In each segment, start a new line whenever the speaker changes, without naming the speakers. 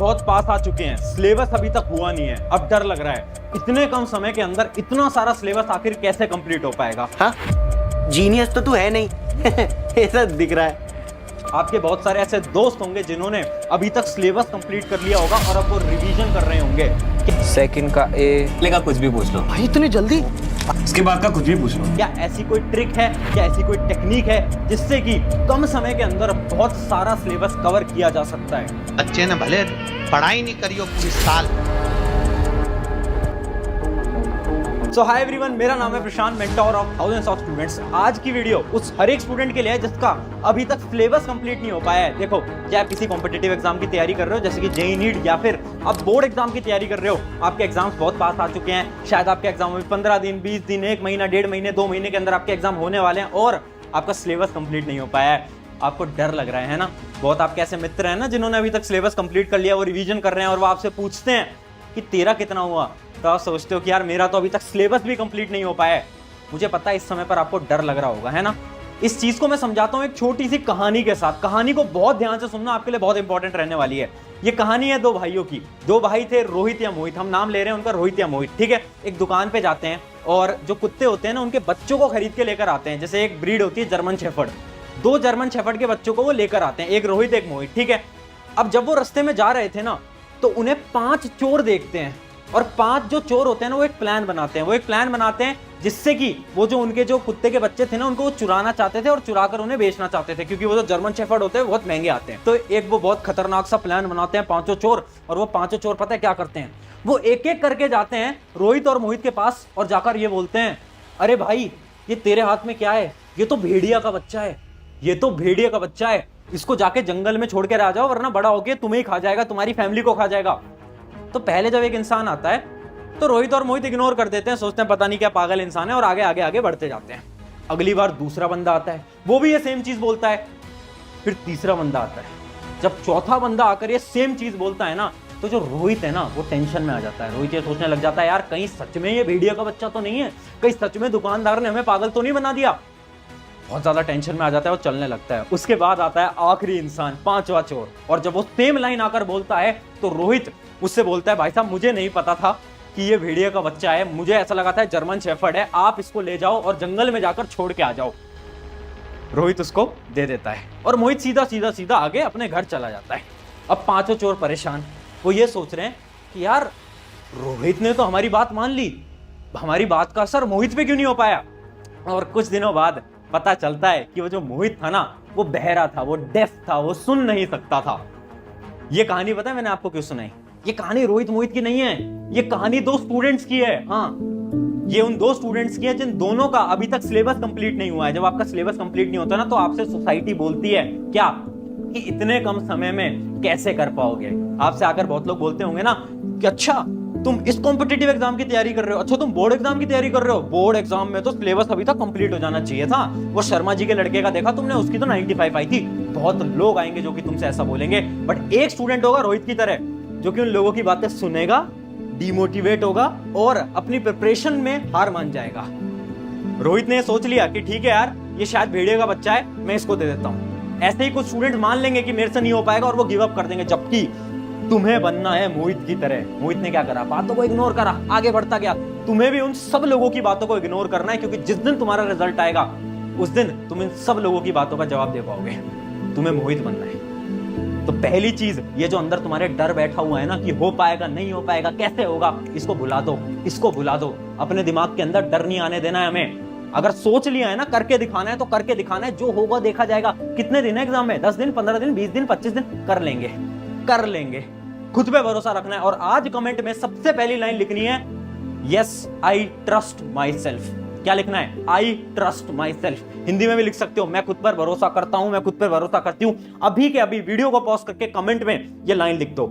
बहुत पास आ चुके हैं, सिलेबस अभी तक हुआ नहीं है। अब डर लग रहा है इतने कम समय के अंदर इतना सारा सिलेबस आखिर कैसे कंप्लीट हो पाएगा।
हाँ, जीनियस तो तू है नहीं ऐसा दिख रहा है।
आपके बहुत सारे ऐसे दोस्त होंगे जिन्होंने अभी तक सिलेबस कंप्लीट कर लिया होगा और अब वो रिवीजन कर रहे होंगे।
सेकंड का ए
लेगा कुछ भी पूछ लो,
भाई इतनी जल्दी?
इसके बाद का कुछ भी पूछ लो।
क्या ऐसी कोई ट्रिक है, क्या ऐसी कोई टेक्निक है जिससे कि कम समय के अंदर बहुत सारा सिलेबस कवर किया जा सकता है?
बच्चे ने भले पढ़ाई नहीं करी हो पूरी साल।
सो हाय एवरीवन, मेरा नाम है Prashant, mentor of thousands of students. आज की वीडियो उस हर एक स्टूडेंट के लिए है जिसका अभी तक सिलेबस कंप्लीट नहीं हो पाया है। देखो, क्या आप किसी कॉम्पिटिटिव एग्जाम की तैयारी कर रहे हो जैसे कि जेईई नीट, या फिर आप बोर्ड एग्जाम की तैयारी कर रहे हो, आपके एग्जाम्स बहुत पास आ चुके हैं, शायद आपके एग्जाम में 15 दिन, 20 दिन, 1 महीना, 1.5 महीने, 2 महीने के अंदर आपके एग्जाम होने वाले हैं और आपका सिलेबस कंप्लीट नहीं हो पाया है। आपको डर लग रहा है ना? बहुत आपके ऐसे मित्र हैं ना जिन्होंने अभी तक सिलेबस कंप्लीट कर लिया, वो रिवीजन कर रहे हैं और वो आपसे पूछते हैं कि तेरा कितना हुआ, तो आप सोचते हो कि यार मेरा तो अभी तक सिलेबस भी कंप्लीट नहीं हो पाया है। मुझे पता है इस समय पर आपको डर लग रहा होगा, है ना? इस चीज को मैं समझाता हूं एक छोटी सी कहानी के साथ। कहानी को बहुत ध्यान से सुनना, आपके लिए बहुत इंपॉर्टेंट रहने वाली है। ये कहानी है दो भाइयों की। दो भाई थे, रोहित या मोहित, हम नाम ले रहे हैं उनका रोहित या मोहित, ठीक है। एक दुकान पे जाते हैं और जो कुत्ते होते हैं ना, उनके बच्चों को खरीद के लेकर आते हैं। जैसे एक ब्रीड होती है जर्मन शेफर्ड, 2 जर्मन शेफर्ड के बच्चों को वो लेकर आते हैं, एक रोहित एक मोहित, ठीक है। अब जब वो रास्ते में जा रहे थे ना, तो उन्हें 5 चोर देखते हैं और 5 जो चोर होते हैं ना, वो एक प्लान बनाते हैं जिससे कि वो जो उनके जो कुत्ते के बच्चे थे ना, उनको वो चुराना चाहते थे और चुराकर उन्हें बेचना चाहते थे, क्योंकि वो जो जर्मन शेफर्ड होते हैं बहुत महंगे आते हैं। तो एक वो बहुत खतरनाक सा प्लान बनाते हैं 5 चोर, और वो 5 चोर पता है क्या करते हैं? वो एक एक करके जाते हैं रोहित और मोहित के पास और जाकर ये बोलते हैं, अरे भाई ये तेरे हाथ में क्या है? ये तो भेड़िया का बच्चा है, ये तो भेड़िया का बच्चा है, इसको जाके जंगल में छोड़ के आ जाओ, वरना बड़ा होके तुम्हें ही खा जाएगा, तुम्हारी फैमिली को खा जाएगा। तो पहले जब एक इंसान आता है तो रोहित और मोहित इग्नोर कर देते हैं, सोचते हैं पता नहीं क्या पागल इंसान है, और आगे आगे आगे बढ़ते जाते हैं। अगली बार दूसरा बंदा आता है, वो भी ये सेम चीज बोलता है। फिर तीसरा बंदा आता है। जब चौथा बंदा आकर ये सेम चीज बोलता है ना, तो जो रोहित है ना, वो टेंशन में आ जाता है। रोहित ये सोचने लग जाता है, यार कहीं सच में ये भेड़िया का बच्चा तो नहीं है, कहीं सच में दुकानदार ने हमें पागल तो नहीं बना दिया। बहुत ज्यादा टेंशन में आ जाता है और चलने लगता है। उसके बाद आता है आखिरी इंसान, 5वां चोर, और जब वो सेम लाइन आकर बोलता है तो रोहित उससे बोलता है, भाई साहब मुझे नहीं पता था कि ये भेड़िया का बच्चा है, मुझे ऐसा लगा था जर्मन शेफर्ड है, आप इसको ले जाओ और जंगल में जाकर छोड़ के आ जाओ। रोहित उसको दे देता है और मोहित सीधा सीधा सीधा आगे अपने घर चला जाता है। अब 5 चोर परेशान, वो ये सोच रहे हैं कि यार रोहित ने तो हमारी बात मान ली, हमारी बात का असर मोहित पे क्यों नहीं हो पाया? और कुछ दिनों बाद पता चलता है कि वो जो मोहित था ना, वो बहरा था, वो डेफ था, वो सुन नहीं सकता था। ये कहानी पता है मैंने आपको क्यों सुनाई? ये कहानी रोहित मोहित की नहीं है, ये कहानी 2 स्टूडेंट्स की है। हाँ, ये उन 2 स्टूडेंट्स की है जिन दोनों का अभी तक सिलेबस कंप्लीट नहीं हुआ है। जब आपका सिलेबस कंप्लीट नहीं होता ना, तो आपसे सोसाइटी बोलती है क्या कि इतने कम समय में कैसे कर पाओगे। आपसे आकर बहुत लोग बोलते होंगे ना कि अच्छा तुम इस कॉम्पिटिटिव एग्जाम की तैयारी कर रहे हो, अच्छा तुम बोर्ड एग्जाम की तैयारी कर रहे हो, बोर्ड एग्जाम में तो सिलेबस अभी तक कंप्लीट हो जाना चाहिए था। वो शर्मा जी के लड़के का देखा तुमने, उसकी तो 95 आई थी। बहुत लोग आएंगे जो कि तुमसे ऐसा बोलेंगे, बट एक स्टूडेंट होगा रोहित की तरह जो कि उन लोगों की बातें सुनेगा, डिमोटिवेट होगा और अपनी प्रिपरेशन में हार मान जाएगा। रोहित ने सोच लिया कि ठीक है यार, ये शायद भेड़िया का बच्चा है, मैं इसको दे देता हूं। ऐसे ही कुछ स्टूडेंट मान लेंगे कि मेरे से नहीं हो पाएगा और वो गिव अप कर देंगे, जबकि तुम्हें बनना है मोहित की तरह। मोहित ने क्या करा? बातों को इग्नोर करा, आगे बढ़ता गया। तुम्हें भी उन सब लोगों की बातों को इग्नोर करना है, क्योंकि जिस दिन तुम्हारा रिजल्ट आएगा उस दिन तुम इन सब लोगों की बातों का जवाब दे पाओगे। तुम्हें मोहित बनना है। तो पहली चीज, ये जो अंदर तुम्हारे डर बैठा हुआ है ना कि हो पाएगा नहीं हो पाएगा, कैसे होगा, इसको भुला दो, इसको भुला दो। अपने दिमाग के अंदर डर नहीं आने देना है हमें। अगर सोच लिया है ना करके दिखाना है, तो करके दिखाना है, जो होगा देखा जाएगा। कितने दिन है एग्जाम में? 10 दिन, 15 दिन, 20 दिन, 25 दिन, कर लेंगे, कर लेंगे। खुद पे भरोसा रखना है। और आज कमेंट में सबसे पहली लाइन लिखनी है, yes I trust my self. क्या लिखना है? I trust my self. Hindi में भी लिख सकते हो, मैं खुद पर भरोसा करता हूं, मैं खुद पर भरोसा करती हूं। अभी के अभी वीडियो को पॉज करके कमेंट में ये लाइन लिख दो।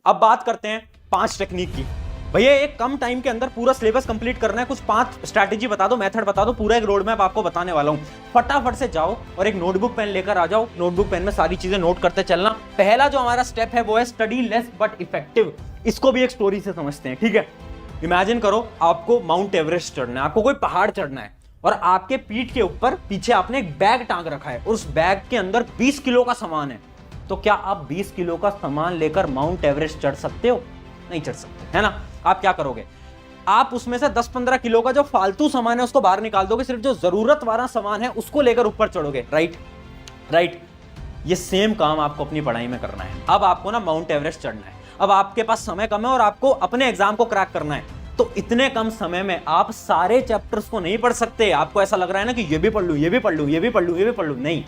अब बात करते हैं 5 टेक्निक की। भैया एक कम टाइम के अंदर पूरा सिलेबस कंप्लीट करना है, कुछ 5 स्ट्रैटेजी बता दो, मेथड बता दो, पूरा एक रोड मैप आपको बताने वाला हूं। फटाफट से जाओ और एक नोटबुक पेन लेकर आ जाओ। नोटबुक पेन में सारी चीजें नोट करते चलना। पहला जो हमारा स्टेप है वो है स्टडी लेस बट इफेक्टिव। इसको भी एक स्टोरी से समझते हैं, ठीक है। इमेजिन करो आपको माउंट एवरेस्ट चढ़ना है, आपको कोई पहाड़ चढ़ना है, और आपके पीठ के ऊपर पीछे आपने एक बैग टांग रखा है और उस बैग के अंदर 20 किलो का सामान है। तो क्या आप 20 किलो का सामान लेकर माउंट एवरेस्ट चढ़ सकते हो? नहीं चढ़ सकते, है ना। आप क्या करोगे, आप उसमें से 10-15 किलो का जो फालतू सामान है उसको बाहर निकाल दोगे, सिर्फ जो जरूरत वाला सामान है उसको लेकर ऊपर चढ़ोगे। राइट। ये सेम काम आपको अपनी पढ़ाई में करना है। अब आपको ना माउंट एवरेस्ट चढ़ना है, अब आपके पास समय कम है और आपको अपने एग्जाम को क्रैक करना है, तो इतने कम समय में आप सारे चैप्टर्स को नहीं पढ़ सकते। आपको ऐसा लग रहा है ना कि ये भी पढ़ लूं, ये भी पढ़ लूं, ये भी पढ़ लूं, ये भी पढ़ लूं, नहीं,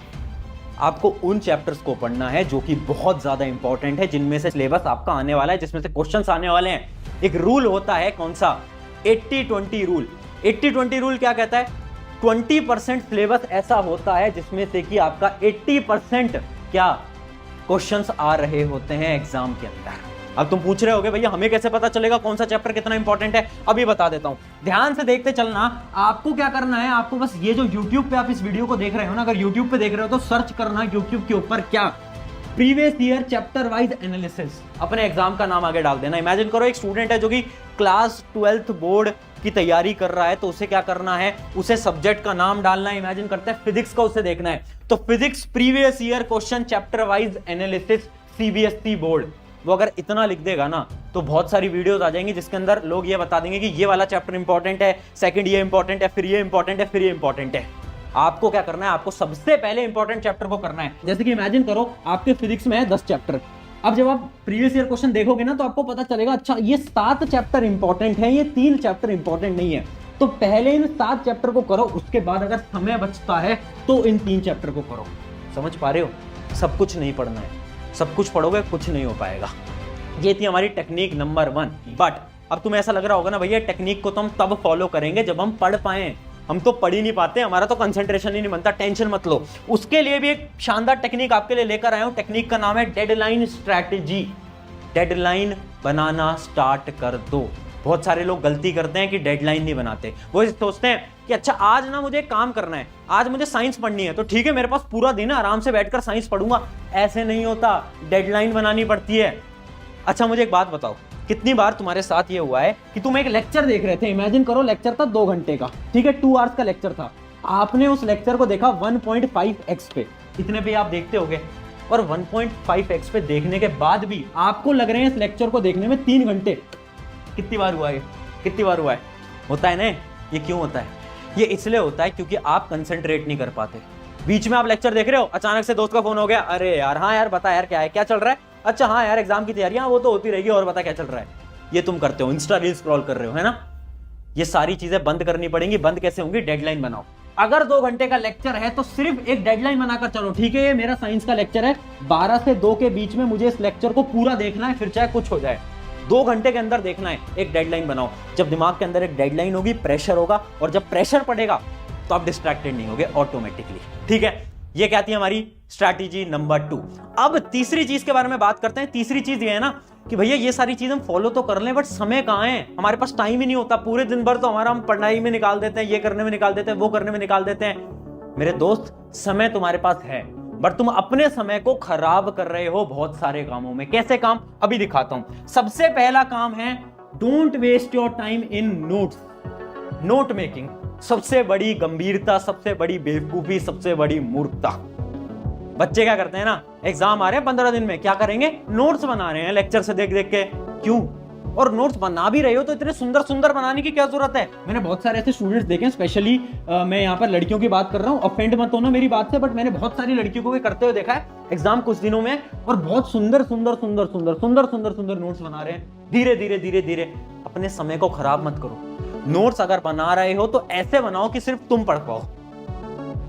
आपको उन चैप्टर्स को पढ़ना है जो कि बहुत ज्यादा इंपॉर्टेंट है, जिनमें से सिलेबस आपका आने वाला है, जिसमें से क्वेश्चंस आने वाले हैं। एक रूल होता है, कौन सा? 80-20 रूल। 80-20 रूल क्या कहता है? 20% सिलेबस ऐसा होता है जिसमें से कि आपका 80% क्या क्वेश्चंस आ रहे होते हैं एग्जाम के अंदर। अब तुम पूछ रहे होगे भैया हमें कैसे पता चलेगा कौन सा चैप्टर कितना इंपॉर्टेंट है? अभी बता देता हूं, ध्यान से देखते चलना। आपको क्या करना है, आपको बस ये जो YouTube पे आप इस वीडियो को देख रहे हो ना, अगर YouTube पे देख रहे हो तो सर्च करना YouTube के ऊपर क्या, previous year chapter wise analysis, अपने एग्जाम का नाम आगे डाल देना। इमेजिन करो एक स्टूडेंट है जो कि क्लास 12th बोर्ड की तैयारी कर रहा है, तो उसे क्या करना है, उसे सब्जेक्ट का नाम डालना है। इमेजिन करते हैं फिजिक्स का उसे देखना है, तो physics previous year question chapter wise analysis CBSE board, वो अगर इतना लिख देगा ना तो बहुत सारी वीडियोस आ जाएंगी जिसके अंदर लोग ये बता देंगे कि ये वाला चैप्टर इंपॉर्टेंट है, सेकंड ये इंपॉर्टेंट है, फिर ये इंपॉर्टेंट है, फिर ये इंपॉर्टेंट है। आपको क्या करना है, आपको सबसे पहले इंपॉर्टेंट चैप्टर को करना है। जैसे कि इमेजिन करो आपके फिजिक्स में है 10 चैप्टर। अब जब आप प्रीवियस ईयर क्वेश्चन देखोगे ना तो आपको पता चलेगा अच्छा ये 7 चैप्टर इंपॉर्टेंट है, ये 3 चैप्टर इंपॉर्टेंट नहीं है। तो पहले इन 7 चैप्टर को करो, उसके बाद अगर समय बचता है तो इन 3 चैप्टर को करो। समझ पा रहे हो? सब कुछ नहीं पढ़ना है, सब कुछ पढ़ोगे कुछ नहीं हो पाएगा। ये थी हमारी टेक्निक नंबर 1। बट अब तुम्हें ऐसा लग रहा होगा ना भैया टेक्निक को तो हम तब फॉलो करेंगे जब हम पढ़ पाए, हम तो पढ़ ही नहीं पाते, हमारा तो कंसंट्रेशन ही नहीं बनता। टेंशन मत लो, उसके लिए भी एक शानदार टेक्निक आपके लिए लेकर आया हूं। टेक्निक का नाम है डेडलाइन स्ट्रैटेजी। डेडलाइन बनाना स्टार्ट कर दो। बहुत सारे लोग गलती करते हैं कि डेडलाइन नहीं बनाते। वो सोचते हैं कि अच्छा आज ना मुझे काम करना है, आज मुझे साइंस पढ़नी है, तो ठीक है मेरे पास पूरा दिन है, आराम से बैठकर साइंस पढ़ूंगा। ऐसे नहीं होता, डेडलाइन बनानी पड़ती है। अच्छा मुझे एक बात बताओ, कितनी बार तुम्हारे साथ ये हुआ है कि तुम एक लेक्चर देख रहे थे, इमेजिन करो लेक्चर था 2 घंटे का, ठीक है, 2 आवर्स का लेक्चर था, आपने उस लेक्चर को देखा 1.5x पे, इतने पे आप देखते होगे, और 1.5x पे देखने के बाद भी आपको लग रहे हैं इस लेक्चर को देखने में 3 घंटे। कितनी बार हुआ है? कितनी बार हुआ है? होता है ना। ये क्यों होता है? ये इसलिए होता है क्योंकि आप कंसंट्रेट नहीं कर पाते। बीच में आप लेक्चर देख रहे हो, अचानक से दोस्त का फोन हो गया, अरे यार हाँ यार बता यार क्या है, क्या चल रहा है? अच्छा हाँ यार एग्जाम की तैयारी, हाँ वो तो होती रहेगी, और बता क्या चल रहा है? ये तुम करते हो, इंस्टा रील स्क्रॉल कर रहे हो, है ना। ये सारी चीजें बंद करनी पड़ेंगी। बंद कैसे होंगी? डेडलाइन बनाओ। अगर 2 घंटे का लेक्चर है तो सिर्फ एक डेडलाइन बनाकर चलो, ठीक है ये मेरा साइंस का लेक्चर है, 12 से 2 के बीच में मुझे इस लेक्चर को पूरा देखना है, फिर चाहे कुछ हो जाए, 2 घंटे के अंदर देखना है। एक डेडलाइन बनाओ। जब दिमाग के अंदर एक डेडलाइन होगी, प्रेशर होगा, और जब प्रेशर पड़ेगा तो आप डिस्ट्रैक्टेड नहीं होगे ऑटोमेटिकली, ठीक है। ये क्या थी हमारी स्ट्रैटेजी नंबर 2। अब तीसरी चीज के बारे में बात करते हैं। तीसरी चीज ये है ना कि भैया ये सारी चीज हम फॉलो तो कर लें, बट समय कहाँ है, हमारे पास टाइम ही नहीं होता। पूरे दिन भर तो हमारा हम पढ़ाई में निकाल देते हैं, ये करने में निकाल देते हैं, वो करने में निकाल देते हैं। मेरे दोस्त समय तुम्हारे पास है, बट तुम अपने समय को खराब कर रहे हो बहुत सारे कामों में। कैसे काम? अभी दिखाता हूं। सबसे पहला काम है don't waste your time in notes. Note making सबसे बड़ी गंभीरता, सबसे बड़ी बेवकूफी, सबसे बड़ी मूर्खता। बच्चे क्या करते हैं ना, एग्जाम आ रहे हैं 15 दिन में, क्या करेंगे? नोट्स बना रहे हैं लेक्चर से देख देख के। क्यों? और नोट्स बना भी रहे हो तो इतने सुंदर सुंदर बनाने की क्या जरूरत है? मैंने बहुत सारे ऐसे स्टूडेंट्स देखे हैं, स्पेशली मैं यहाँ पर लड़कियों की बात कर रहा हूँ, ऑफेंड मत होना मेरी बात से, बट मैंने बहुत सारी लड़कियों को भी करते हुए देखा है एग्जाम कुछ दिनों में, और बहुत सुंदर सुंदर सुंदर सुंदर सुंदर सुंदर सुंदर नोट्स बना रहे हैं। धीरे धीरे धीरे धीरे अपने समय को खराब मत करो। नोट्स अगर बना रहे हो तो ऐसे बनाओ कि सिर्फ तुम पढ़ पाओ।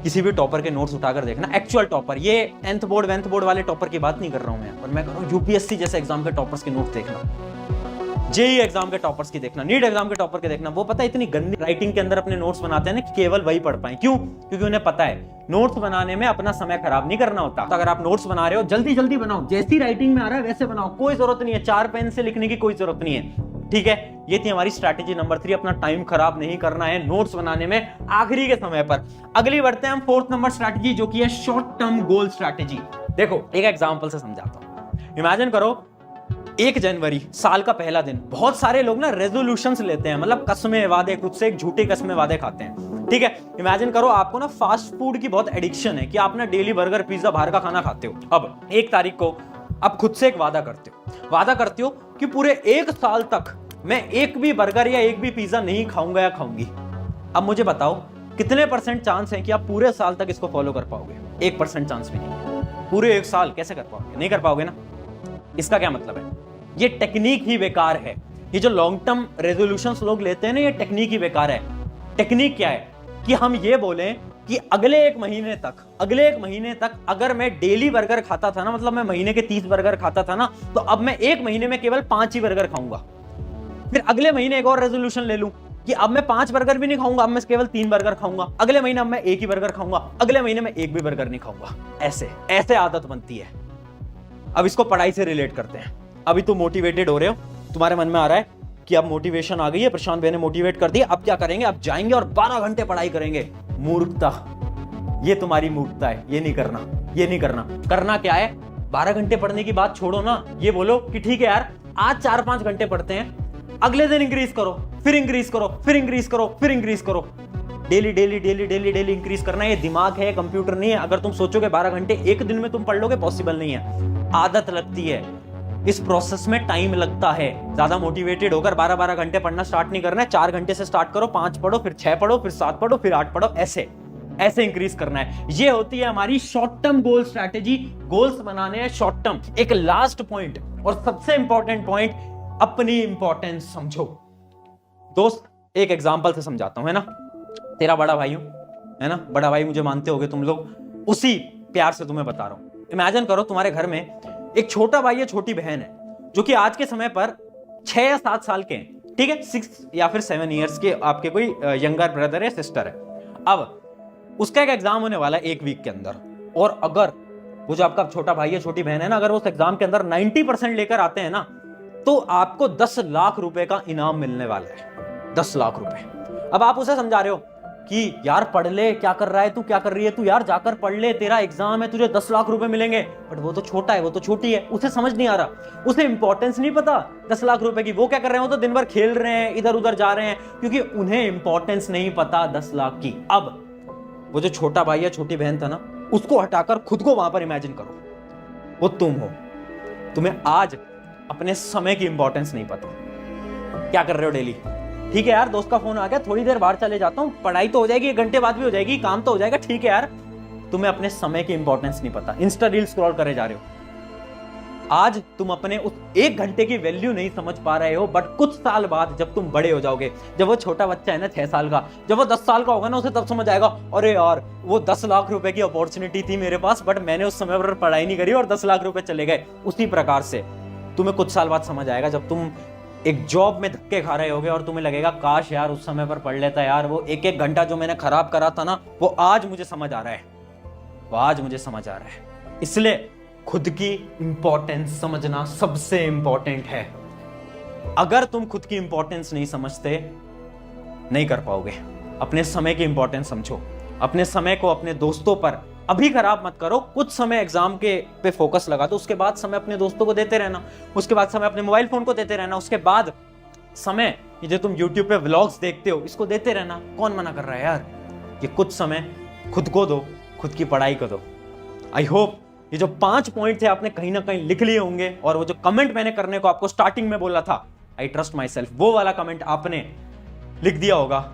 किसी भी टॉपर के नोट्स उठाकर देखना, एक्चुअल टॉपर, ये 10th बोर्ड 11th बोर्ड वाले टॉपर की बात नहीं कर रहा हूं मैं, और मैं कर रहा हूं यूपीएससी जैसे एग्जाम के टॉपर्स के नोट्स देखना, जेईई एग्जाम के टॉपर्स की देखना, नीट एग्जाम के टॉपर के देखना। वो पता है इतनी गंदी राइटिंग के अंदर अपने नोट्स बनाते हैं ना कि केवल वही पढ़ पाए। क्यों? क्योंकि उन्हें पता है नोट्स बनाने में अपना समय खराब नहीं करना होता। तो अगर आप नोट्स बना रहे हो जल्दी जल्दी बनाओ, जैसी राइटिंग में आ रहा है वैसे बनाओ, कोई जरूरत नहीं है 4 पेन से लिखने की, कोई जरूरत नहीं है, ठीक है। ये थी हमारी स्ट्रैटेजी नंबर 3, अपना टाइम खराब नहीं करना है नोट्स बनाने में आखिरी के समय पर। अगली बढ़ते हैं हम 4th नंबर स्ट्रैटेजी, जो कि है शॉर्ट टर्म गोल स्ट्रैटेजी। देखो एक एग्जांपल से समझाता हूं। इमेजिन करो 1 जनवरी, साल का पहला दिन। बहुत सारे लोग ना रेजोल्यूशंस लेते हैं, मतलब कसमें वादे, खुद से एक झूठे कसमें वादे खाते हैं। ठीक है, इमेजिन करो आपको ना फास्ट फूड की बहुत एडिक्शन है कि आप ना डेली बर्गर पिज्जा बाहर का खाना खाते हो। अब 1 तारीख को आप खुद से एक वादा करते हो कि पूरे 1 साल तक मैं एक भी बर्गर या एक भी पिज्जा नहीं खाऊंगा या खाऊंगी। अब मुझे बताओ कितने % चांस है कि आप पूरे साल तक इसको फॉलो कर पाओगे? 1% चांस भी नहीं। पूरे 1 साल कैसे कर पाओगे? नहीं कर पाओगे ना। इसका क्या मतलब है? ये टेक्निक ही बेकार है। ये जो लॉन्ग टर्म रेजोल्यूशंस लोग लेते हैं ना, ये टेक्निक ही बेकार है। टेक्निक क्या है कि हम ये बोलें कि अगले एक महीने तक अगर मैं डेली बर्गर खाता था ना, मतलब मैं महीने के 30 बर्गर खाता था ना, तो अब मैं 1 महीने में केवल 5 ही बर्गर खाऊंगा। फिर अगले महीने एक और रेजोल्यूशन ले लूं कि अब मैं 5 बर्गर भी नहीं खाऊंगा, अब मैं केवल 3 बर्गर खाऊंगा। अगले महीने अब मैं 1 ही बर्गर खाऊंगा, अगले महीने में 1 भी बर्गर नहीं खाऊंगा। ऐसे आदत बनती है। अब इसको पढ़ाई से रिलेट करते हैं। अभी तुम मोटिवेटेड हो रहे हो, तुम्हारे मन में आ रहा है कि अब मोटिवेशन आ गई है, प्रशांत भाई ने मोटिवेट कर दिया, अब क्या करेंगे? अब जाएंगे और 12 घंटे पढ़ाई करेंगे। मूर्खता, ये तुम्हारी मूर्खता है। ये नहीं करना। करना क्या है? 12 घंटे पढ़ने की बात छोड़ो ना, ये बोलो कि ठीक है यार, आज 4-5 घंटे पढ़ते हैं, अगले दिन इंक्रीज करो, फिर इंक्रीज करो। डेली इंक्रीज करना। ये दिमाग है, कंप्यूटर नहीं है। अगर तुम सोचोगे 12 घंटे एक दिन में तुम पढ़ लोगे, पॉसिबल नहीं है। आदत लगती है, इस प्रोसेस में टाइम लगता है। ज्यादा मोटिवेटेड होकर 12-12 घंटे पढ़ना स्टार्ट नहीं करना है। 4 घंटे से स्टार्ट करो, 5 पढ़ो, फिर 6 पढ़ो, फिर 7 पढ़ो, फिर 8 पढ़ो। ऐसे इंक्रीज करना है। ये होती है हमारी short term goal strategy. Goals बनाने हैं शॉर्ट टर्म। एक लास्ट पॉइंट और सबसे इंपॉर्टेंट पॉइंट, अपनी इंपॉर्टेंस समझो। दोस्त, एक एग्जांपल से समझाता हूं, है ना। तेरा बड़ा भाई हूं, है ना, बड़ा भाई मुझे मानते होगे तुम लोग, उसी प्यार से तुम्हें बता रहा हूं। इमेजिन करो तुम्हारे घर में एक छोटा भाई या छोटी बहन है, जो कि आज के समय पर 6 या 7 साल के हैं, ठीक है, 6 या फिर 7 ईयर्स के आपके कोई यंगर ब्रदर है, सिस्टर है। अब उसका एक एग्जाम होने वाला है 1 वीक के अंदर, और अगर वो जो आपका छोटा भाई या छोटी बहन है ना, अगर वो उस एग्जाम के अंदर 90% लेकर आते हैं ना, तो आपको 10 लाख रुपए का इनाम मिलने वाला है। 10 लाख रुपए। अब आप उसे समझा रहे हो कि यार पढ़ ले, क्या कर रहा है तू, क्या कर रही है तू, यार जाकर पढ़ ले, तेरा एग्जाम है, तुझे 10 लाख रुपए मिलेंगे। बट वो तो छोटा है, वो तो छोटी है, उसे समझ नहीं आ रहा, उसे इंपॉर्टेंस नहीं पता 10 लाख रुपए की। वो क्या कर रहे हैं? वो तो दिन भर खेल रहे हैं, इधर उधर जा रहे हैं, क्योंकि उन्हें इंपॉर्टेंस नहीं पता 10 लाख की। अब वो जो छोटा भाई या छोटी बहन था ना, उसको हटाकर खुद को वहां पर इमेजिन करो, वो तुम हो। तुम्हें आज अपने समय की इंपॉर्टेंस नहीं पता। क्या कर रहे हो डेली? ठीक है यार, दोस्त का फोन आ गया, थोड़ी देर बाहर चले जाता हूं, पढ़ाई तो हो जाएगी, 1 घंटे बाद भी हो जाएगी, काम तो हो जाएगा, ठीक है यार। तुम्हें अपने समय की इंपॉर्टेंस नहीं पता, इंस्टा रील स्क्रॉल करे जा रहे हो। आज तुम अपने उस 1 घंटे की वैल्यू नहीं समझ पा रहे हो, बट कुछ साल बाद जब तुम बड़े हो जाओगे, जब वो छोटा बच्चा है ना 6 साल का, जब वो 10 साल का होगा ना, उसे तब समझ आएगा, अरे यार वो 10 लाख रुपए की अपॉर्चुनिटी थी मेरे पास, बट मैंने उस समय पर पढ़ाई नहीं करी और 10 लाख रुपए चले गए। उसी प्रकार से तुम्हें कुछ साल बाद समझ आएगा, जब तुम एक जॉब में धक्के खा रहे होगे और तुम्हें लगेगा काश यार उस समय पर पढ़ लेता यार, वो 1-1 घंटा जो मैंने खराब करा था ना, वो आज मुझे समझ आ रहा है। इसलिए खुद की इंपॉर्टेंस समझना सबसे इंपॉर्टेंट है। अगर तुम खुद की इंपॉर्टेंस नहीं समझते, नहीं कर पाओगे। अपने समय की इंपॉर्टेंस समझो। अपने समय को अपने दोस्तों पर अभी खराब मत करो। कुछ समय एग्जाम के पे फोकस लगा दो, उसके बाद समय अपने दोस्तों को देते रहना, उसके बाद समय अपने मोबाइल फोन को देते रहना, उसके बाद समय ये जो तुम YouTube पे व्लॉग्स देखते हो, इसको देते रहना। कौन मना कर रहा है यार? ये कुछ समय खुद को दो, खुद की पढ़ाई को दो। आई होप ये जो 5 पॉइंट थे आपने कहीं ना कहीं लिख लिए होंगे, और वो जो कमेंट मैंने करने को आपको स्टार्टिंग में बोला था, आई ट्रस्ट माई सेल्फ, वो वाला कमेंट आपने लिख दिया होगा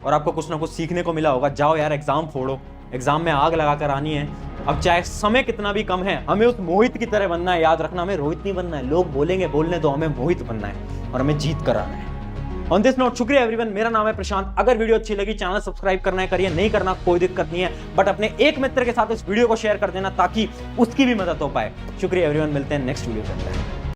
और आपको कुछ ना कुछ सीखने को मिला होगा। जाओ यार एग्जाम फोड़ो, एग्जाम में आग लगाकर आनी है। अब चाहे समय कितना भी कम है, हमें उस मोहित की तरह बनना है। याद रखना, हमें रोहित नहीं बनना है। लोग बोलेंगे बोलने दो, हमें मोहित बनना है और हमें जीत कर आना है। ऑन दिस नोट, शुक्रिया एवरीवन। मेरा नाम है प्रशांत। अगर वीडियो अच्छी लगी, चैनल सब्सक्राइब करना है, करिए, नहीं करना कोई दिक्कत नहीं है, बट अपने एक मित्र के साथ इस वीडियो को शेयर कर देना ताकि उसकी भी मदद हो पाए। शुक्रिया एवरीवन, मिलते हैं नेक्स्ट वीडियो के अंदर।